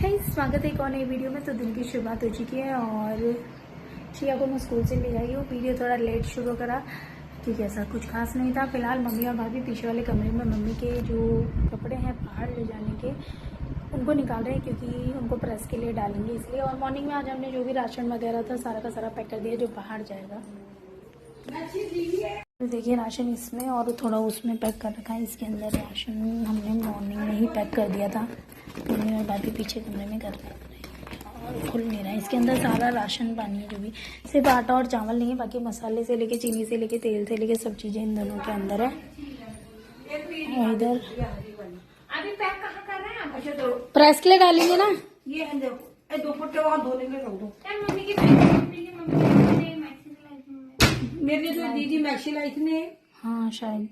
है स्वागत है एक और नई वीडियो में। तो दिन की शुरुआत हो चुकी है और शिया को मैं स्कूल से ले आई हूँ। वीडियो थोड़ा लेट शुरू करा क्योंकि ऐसा कुछ खास नहीं था। फिलहाल मम्मी और भाभी पीछे वाले कमरे में मम्मी के जो कपड़े हैं बाहर ले जाने के उनको निकाल रहे हैं क्योंकि उनको प्रेस के लिए डालेंगे इसलिए। और मॉर्निंग में आज हमने जो भी राशन वगैरह था सारा का सारा पैक कर दिया जो बाहर जाएगा। तो देखिए राशन इसमें और थोड़ा उसमें पैक कर रखा है। इसके अंदर राशन हमने मॉर्निंग में ही पैक कर दिया था। मम्मी और भाभी पीछे कमरे में कर रहे हैं और खुल नहीं रहा है। इसके अंदर सारा राशन पानी है जो भी, सिर्फ आटा और चावल नहीं है, बाकी मसाले से लेके चीनी से लेके तेल से लेके सब चीज़ें इन दोनों के अंदर है। और इधर अभी पैक कहाँ कर रहे हैं? अच्छा तो प्रेस के लिए डालेंगे ना। ये है देखो, दो फुट्टे वहाँ धोने में रख दो। मम्मी की मेरे लिए तो दीदी मैक्सी लाई थी ने। हाँ शायद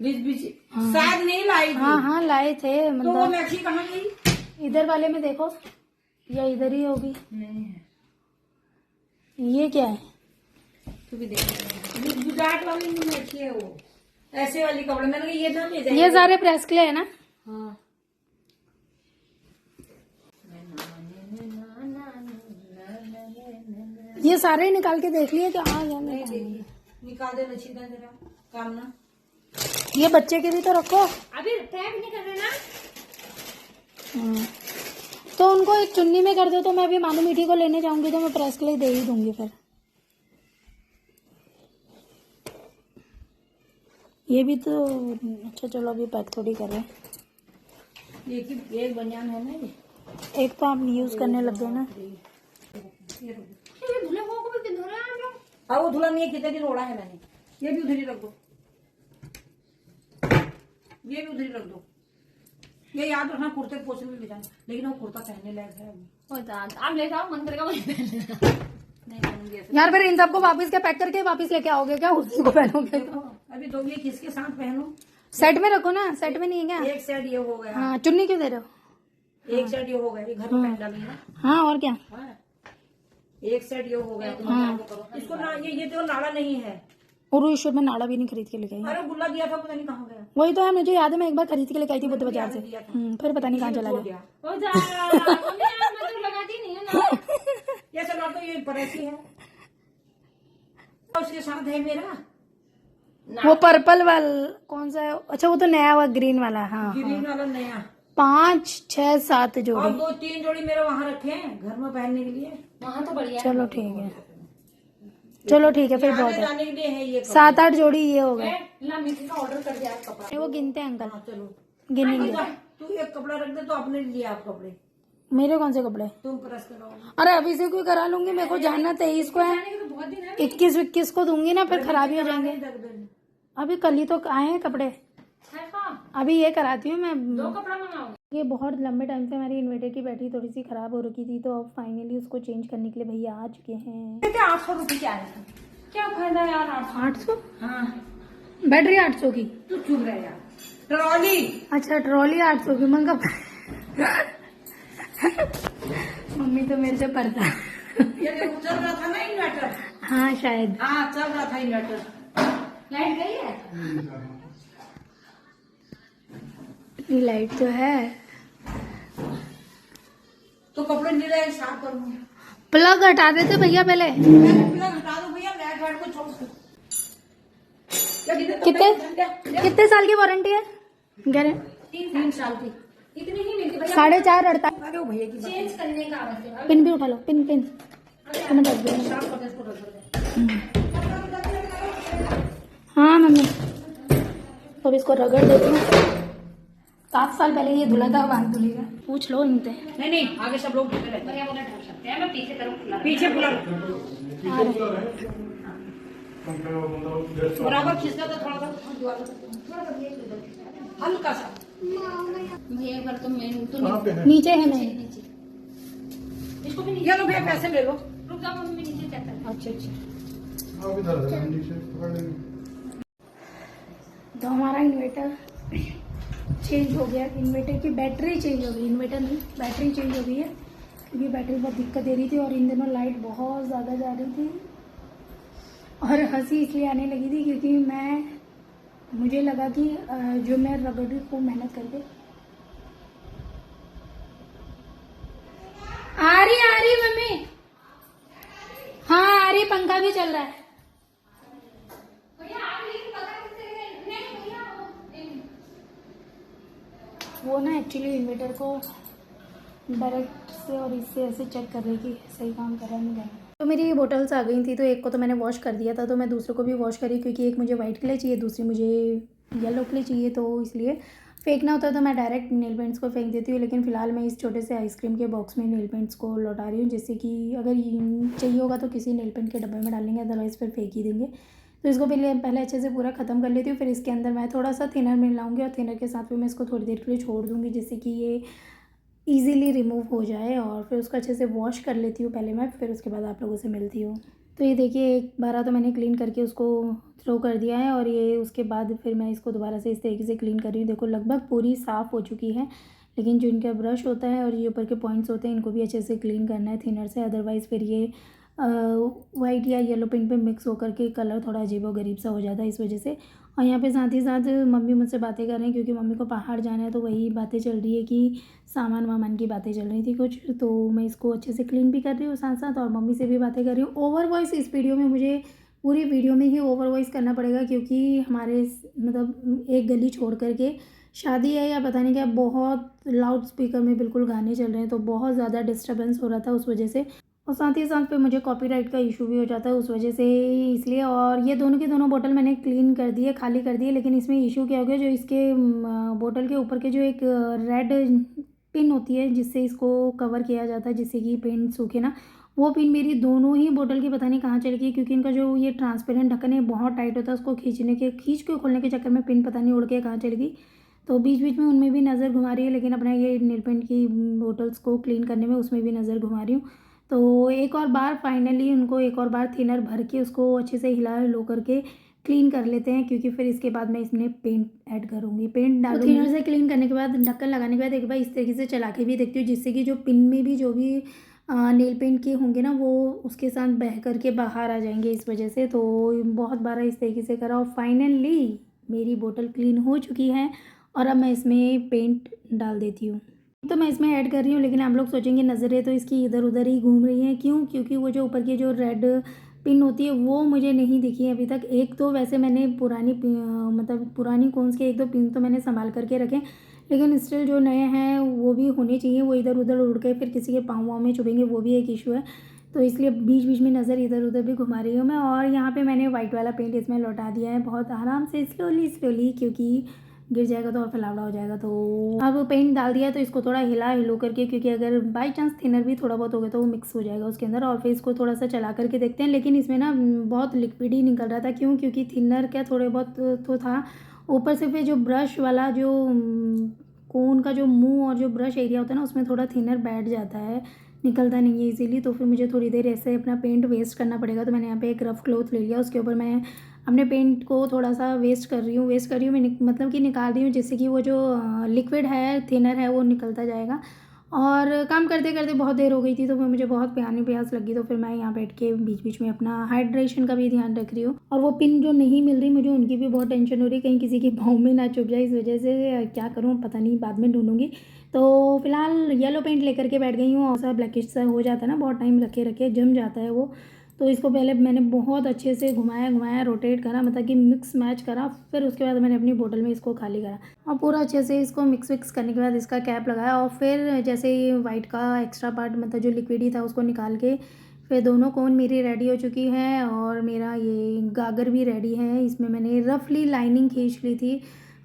शायद नहीं लाई थी। हाँ लाए थे तो वो मतलब मैक्सी कहाँ गई? इधर वाले में देखो या इधर ही होगी। ये क्या है? तू भी देख गुजरात वाली मैक्सी है वो, ऐसे वाली कपड़े मैंने कहा ये ना ले जाए। ये सारे प्रेस के लिए है ना? हाँ ये सारे ही निकाल के देख लिए कि हाँ या नहीं नहीं। देखिए निकाल देना सीधा जरा काम ना। ये बच्चे के भी तो रखो। अभी पैक नहीं कर रहे ना। तो उनको एक चुन्नी में कर दो। तो मैं अभी मानू मीठी को लेने जाऊंगी तो मैं प्रेस के लिए दे ही दूंगी फिर। ये भी तो अच्छा चलो अभी पैक थोड़ी कर रहे हैं। एक बनियान है ना ये। एक तो आप यूज करने लग गए ना। ये धुले को भी धुले आ जाओ। हाँ वो धुला नहीं है, कितने दिन ओढ़ा है मैंने। ये भी उधर ही रख दो, ये भी उधर ही रख दो। ये याद रखना कुर्ते पोछने में ले जाना, लेकिन वो कुर्ता पहनने लायक है अभी। आप ले जाओ, मन करेगा वही पहन लेना। नहीं पहनूंगी ऐसे। यार फिर इन सबको वापस के पैक करके वापस लेके आओगे क्या? उसी को पहनोगे तो अभी दो ये किसके साथ पहनूं? सेट में रखो ना। सेट में नहीं है क्या? एक साइड ये हो गया। हाँ चुन्नी क्यों दे रहे हो? एक साइड ये हो गया, ये घर में पहन डाली ना। हाँ और क्या। हाँ। एक साइड ये हो गया। इसको ना ये तो नाड़ा नहीं है। और ईश्वर में नाड़ा भी नहीं खरीद के लेके आई। अरे गुल्ला दिया था, पता नहीं कहाँ गया। वही तो है, मुझे याद है मैं एक बार खरीद के लेके आई थी बुद्ध बाजार से। फिर पता नहीं कहाँ चला गया। ये चला तो ये पड़ोसी है, उसके साथ है मेरा वो पर्पल वाला कौन सा है? अच्छा वो तो नया हुआ ग्रीन वाला। हाँ ग्रीन वाला नया। 5, 6, 7 और जोड़ी। 2-3 जोड़ी मेरे वहाँ रखे हैं घर में पहनने के लिए। वहाँ तो बढ़िया। चलो ठीक है, चलो ठीक है फिर बहुत है। जाने के लिए है ये 7-8 जोड़ी ये हो गए। मीठी का ऑर्डर कर दिया कपड़ा। वो गिनते हैं अंकल। हाँ, चलो गिनेंगे। तू एक कपड़ा रख दे तो अपने लिए आप कपड़े मेरे कौन से कपड़े? तुम प्रेस कराओ। अरे अभी से कोई करा लूंगी, मेरे को जाना 23 को है। 21 को दूंगी ना, फिर खराब ही हो जाएंगे। अभी कल ही तो आए हैं कपड़े। अभी ये कराती हूँ मैं। 2 कपड़ा मंगाओ। ये बहुत लंबे टाइम से हमारी इन्वर्टर की बैटरी थोड़ी सी खराब हो रखी थी तो अब फाइनली उसको चेंज करने के लिए भैया आ चुके हैं। 800 रुपये क्या है? क्या फायदा यार 800? हाँ बैटरी 800 की? तू चुप रहे यार। ट्रॉली। अच्छा ट्रॉली 800 की मंगा। मम्मी तो मेरे से पड़ता। ये देखो चल रहा था ना इन्वर्टर। हाँ शायद। हाँ चल रहा था इन्वर्टर। लाइट गई है? इतनी लाइट तो है। तो कपड़े नहीं रहे साफ करूँ। प्लग हटा देते भैया पहले। प्लग हटा दो भैया, मैं गार्ड को छोड़ दूं। कितने साल की वारंटी है? 3 साल की। इतनी ही मिलती भैया। 4.5 अड़ता। अरे वो भैया की चेंज करने का आवश्यक। पिन भी उठा लो। पिन तुम्हें दस दो। साफ कर दे इसको, रगड़ दे। हाँ मम्मी तो इसको रगड़ देती हूँ। 7 साल पहले ये धुला था, बांध धुलेगा। पूछ लो इनसे। नहीं आगे सब लोग ढके रहते हैं। ढक सकते हैं। मैं पीछे करूँ खुला। पीछे खुला बराबर खींचना तो थोड़ा हल्का सा। भैया पर तो मैं नीचे है मैं। इसको भी ये लो भैया, पैसे ले लो। रुक जाओ मम्मी, नीचे चेक कर। अच्छा तो हमारा इन्वर्टर चेंज हो गया। इन्वर्टर की बैटरी चेंज हो गई। इन्वर्टर नहीं, बैटरी चेंज हो गई है क्योंकि बैटरी बहुत दिक्कत दे रही थी और इन दिनों लाइट बहुत ज़्यादा जा रही थी। और हंसी इसलिए आने लगी थी क्योंकि मुझे लगा कि जो मैं रगड़ी खूब मेहनत करके पंखा भी चल रहा है। वो ना एक्चुअली इन्वर्टर को डायरेक्ट से और इससे ऐसे चेक कर रही कि सही काम कर रहा है नहीं कर रहा। तो मेरी ये बोटल्स आ गई थी, तो एक को तो मैंने वॉश कर दिया था, तो मैं दूसरे को भी वॉश करी क्योंकि एक मुझे वाइट के लिए चाहिए, दूसरी मुझे येलो के लिए चाहिए, तो इसलिए फेंकना होता है तो मैं डायरेक्ट नेल पेंट्स को फेंक देती हूँ। लेकिन फ़िलहाल मैं इस छोटे से आइसक्रीम के बॉक्स में नेल पेंट्स को लौटा रही हूँ, जिससे कि अगर चाहिए होगा तो किसी नेल पेंट के डब्बे में डालेंगे, अदरवाइज़ फिर फेंक ही देंगे। तो इसको पहले अच्छे से पूरा ख़त्म कर लेती हूँ। फिर इसके अंदर मैं थोड़ा सा थिनर मिलाऊंगी और थिनर के साथ फिर मैं इसको थोड़ी देर के लिए छोड़ दूँगी, जिससे कि ये ईज़िली रिमूव हो जाए। और फिर उसको अच्छे से वॉश कर लेती हूँ पहले मैं, फिर उसके बाद आप लोगों से मिलती हूँ। तो ये देखिए एक बार तो मैंने क्लीन करके उसको थ्रो कर दिया है, और ये उसके बाद फिर मैं इसको दोबारा से इस तरीके से क्लीन कर रही हूँ। देखो लगभग पूरी साफ़ हो चुकी है, लेकिन जो इनका ब्रश होता है और ये ऊपर के पॉइंट्स होते हैं इनको भी अच्छे से क्लीन करना है थिनर से, अदरवाइज़ फिर ये वाइट या येलो पेंट पे मिक्स होकर के कलर थोड़ा अजीबोगरीब सा हो जाता है इस वजह से। और यहाँ पे साथ ही साथ मम्मी मुझसे बातें कर रहे हैं क्योंकि मम्मी को पहाड़ जाना है, तो वही बातें चल रही है कि सामान वामान की बातें चल रही थी कुछ, तो मैं इसको अच्छे से क्लीन भी कर रही हूँ साथ साथ, और मम्मी से भी बातें कर रही हूँ। ओवर वॉइस इस वीडियो में मुझे पूरी वीडियो में ही ओवर वॉइस करना पड़ेगा क्योंकि हमारे मतलब एक गली छोड़ करके शादी है या पता नहीं क्या, बहुत लाउड स्पीकर में बिल्कुल गाने चल रहे हैं, तो बहुत ज़्यादा डिस्टर्बेंस हो रहा था उस वजह से। और साथ ही साथ पे मुझे कॉपीराइट का इशू भी हो जाता है उस वजह से, इसलिए। और ये दोनों के दोनों बोतल मैंने क्लीन कर दिए, खाली कर दिए, लेकिन इसमें इशू क्या हो गया, जो इसके बोतल के ऊपर के जो एक रेड पिन होती है जिससे इसको कवर किया जाता है जिससे कि पेंट सूखे ना, वो पिन मेरी दोनों ही बोतल की पता नहीं कहाँ चली गई, क्योंकि इनका जो ये ट्रांसपेरेंट ढक्कन है बहुत टाइट होता है, उसको खींच के खोलने के चक्कर में पिन पता नहीं उड़ के कहाँ चली गई। तो बीच बीच में उनमें भी नज़र घुमा रही है, लेकिन अपना ये नेल पेंट की बोतल्स को क्लीन करने में उसमें भी नज़र घुमा रही हूँ। तो एक और बार फाइनली उनको एक और बार थिनर भर के उसको अच्छे से हिला लो करके क्लीन कर लेते हैं, क्योंकि फिर इसके बाद मैं इसमें पेंट ऐड करूँगी, पेंट डालूंगी। थिनर से क्लीन करने के बाद ढक्कन लगाने के बाद एक बार इस तरीके से चला के भी देखती हूँ, जिससे कि जो पिन में भी जो भी नेल पेंट के होंगे ना वो उसके साथ बह करके बाहर आ जाएंगे इस वजह से। तो बहुत बार इस तरीके से करा और फाइनली मेरी बोतल क्लीन हो चुकी है, और अब मैं इसमें पेंट डाल देती हूँ। तो मैं इसमें ऐड कर रही हूँ, लेकिन आप लोग सोचेंगे नज़रें तो इसकी इधर उधर ही घूम रही हैं, क्यों? क्योंकि वो जो ऊपर की जो रेड पिन होती है वो मुझे नहीं दिखी है अभी तक। एक तो वैसे मैंने मतलब पुरानी कोन्स के एक दो पिन तो मैंने संभाल करके रखे, लेकिन स्टिल जो नए हैं वो भी होने चाहिए, वो इधर उधर उड़ के फिर किसी के पाँव वाँव में चुभेंगे, वो भी एक इशू है। तो इसलिए बीच बीच में नज़र इधर उधर भी घुमा रही हूँ मैं। और यहाँ पे मैंने वाइट वाला पेंट इसमें लौटा दिया है बहुत आराम से, स्लोली, क्योंकि गिर जाएगा तो और फैलावड़ा हो जाएगा। तो अब पेंट डाल दिया तो इसको थोड़ा हिलो करके, क्योंकि अगर बाई चांस थिनर भी थोड़ा बहुत हो गया तो वो मिक्स हो जाएगा उसके अंदर। और फिर इसको थोड़ा सा चला करके देखते हैं, लेकिन इसमें ना बहुत लिक्विड ही निकल रहा था। क्यों? क्योंकि थिनर क्या थोड़े बहुत तो था, ऊपर से फिर जो ब्रश वाला जो कोन का जो मुंह और जो ब्रश एरिया होता है ना उसमें थोड़ा थिनर बैठ जाता है, निकलता नहीं है इजीली। तो फिर मुझे थोड़ी देर ऐसे अपना पेंट वेस्ट करना पड़ेगा। तो मैंने यहाँ पे एक रफ़ क्लॉथ ले लिया, उसके ऊपर मैं अपने पेंट को थोड़ा सा वेस्ट कर रही हूँ मैं मतलब कि निकाल रही हूँ, जिससे कि वो जो लिक्विड है थिनर है वो निकलता जाएगा। और काम करते करते बहुत देर हो गई थी, तो मुझे बहुत प्यास लगी, तो फिर मैं यहाँ बैठ के बीच बीच में अपना हाइड्रेशन का भी ध्यान रख रही हूँ। और वो पिन जो नहीं मिल रही मुझे उनकी भी बहुत टेंशन हो रही, कहीं किसी के पाँव में ना चुभ जाए, इस वजह से क्या करूँ पता नहीं, बाद में ढूंढूंगी। तो फिलहाल येलो पेंट लेकर के बैठ गई हूँ, और सा ब्लैकिश सा हो जाता है ना बहुत टाइम रखे जम जाता है वो। तो इसको पहले मैंने बहुत अच्छे से घुमाया रोटेट करा, मतलब कि मिक्स मैच करा, फिर उसके बाद मैंने अपनी बोतल में इसको खाली करा और पूरा अच्छे से इसको मिक्स करने के बाद इसका कैप लगाया। और फिर जैसे ये वाइट का एक्स्ट्रा पार्ट मतलब जो लिक्विड ही था उसको निकाल के फिर दोनों कोन मेरी रेडी हो चुकी है, और मेरा ये गागर भी रेडी है। इसमें मैंने रफली लाइनिंग खींच ली थी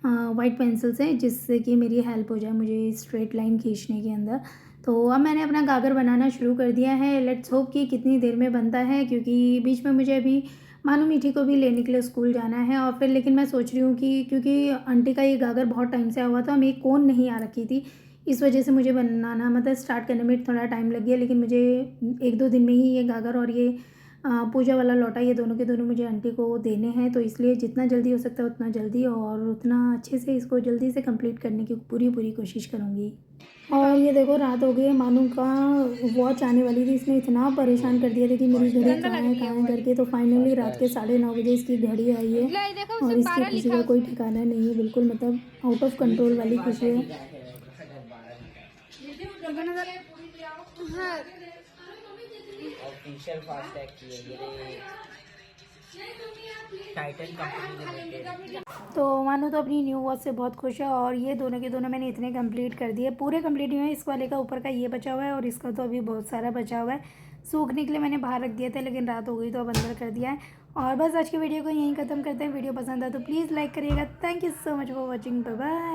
वाइट पेंसिल से, जिससे कि मेरी हेल्प हो जाए मुझे स्ट्रेट लाइन खींचने के अंदर। तो अब मैंने अपना गागर बनाना शुरू कर दिया है। लेट्स होप कि कितनी देर में बनता है, क्योंकि बीच में मुझे अभी मानू मीठी को भी लेने के लिए स्कूल जाना है। और फिर लेकिन मैं सोच रही हूँ कि क्योंकि आंटी का ये गागर बहुत टाइम से हुआ था, मेरी कोन नहीं आ रखी थी, इस वजह से मुझे बनाना मतलब स्टार्ट करने में थोड़ा टाइम लग गया। लेकिन मुझे 1-2 दिन में ही ये गागर और ये पूजा वाला लौटा ये दोनों के दोनों मुझे आंटी को देने हैं। तो इसलिए जितना जल्दी हो सकता है उतना जल्दी और उतना अच्छे से इसको जल्दी से कंप्लीट करने की पूरी कोशिश करूँगी। और ये देखो रात हो गई है, मानू का वॉच आने वाली थी, इसने इतना परेशान कर दिया था कि मेरी घड़ी कहाँ है करके। तो फाइनली रात के 9:30 बजे इसकी घड़ी आई है, और इसकी खुशी का कोई ठिकाना नहीं है, बिल्कुल मतलब आउट ऑफ कंट्रोल वाली खुशी है। ऑफिशियल फास्टैग की है ये टाइटन कंपनी लिमिटेड। तो मानो तो अपनी न्यू वॉच से बहुत खुश है और ये दोनों के दोनों मैंने इतने कंप्लीट कर दिए, पूरे कंप्लीट हुए हैं। इस वाले का ऊपर का ये बचा हुआ है और इसका तो अभी बहुत सारा बचा हुआ है। सूखने के लिए मैंने बाहर रख दिए थे लेकिन रात हो गई तो अब अंदर कर दिया है। और बस आज की वीडियो को यहीं ख़त्म करते हैं। वीडियो पसंद आए तो प्लीज़ लाइक करिएगा। Thank you so much for watching. Bye bye.